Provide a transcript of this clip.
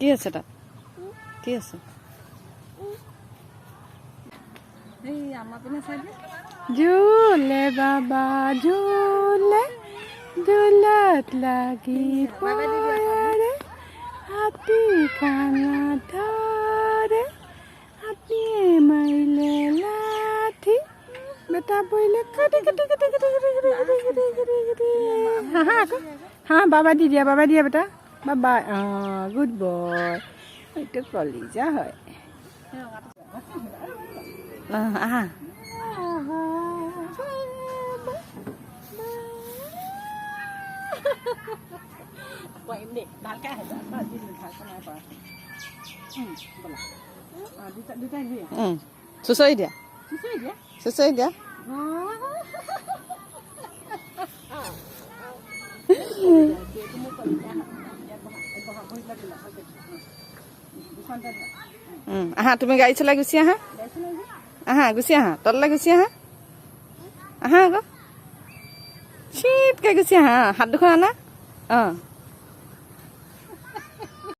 কি আছে তাত? কি আছে? এই আমাৰ পিনে চাইডে ঝুলে বাবা ঝুলে ঝুলত লাগি পৰে হাতী কানা ধৰে হাতীয়ে মাৰিলে লাঠি বেটা পৰিলে কাটি কাটি কাটি কাটি কাটি কাটি কাটি কাটি কাটি হাঁহা আকৌ হাঁহ বাবা দি দিয়া বেটা বাবা অঁ গুড বয় এইটো কলিজা হয় আহা চুচৰি দিয়া চুচৰি দিয়া আহা তুমি গাড়ী চলাই গুচি আহা আহা গুচি আহা তললৈ গুচি আহা আহা আকৌ চিটকৈ গুচি আহা হাত দুখন আনা অঁ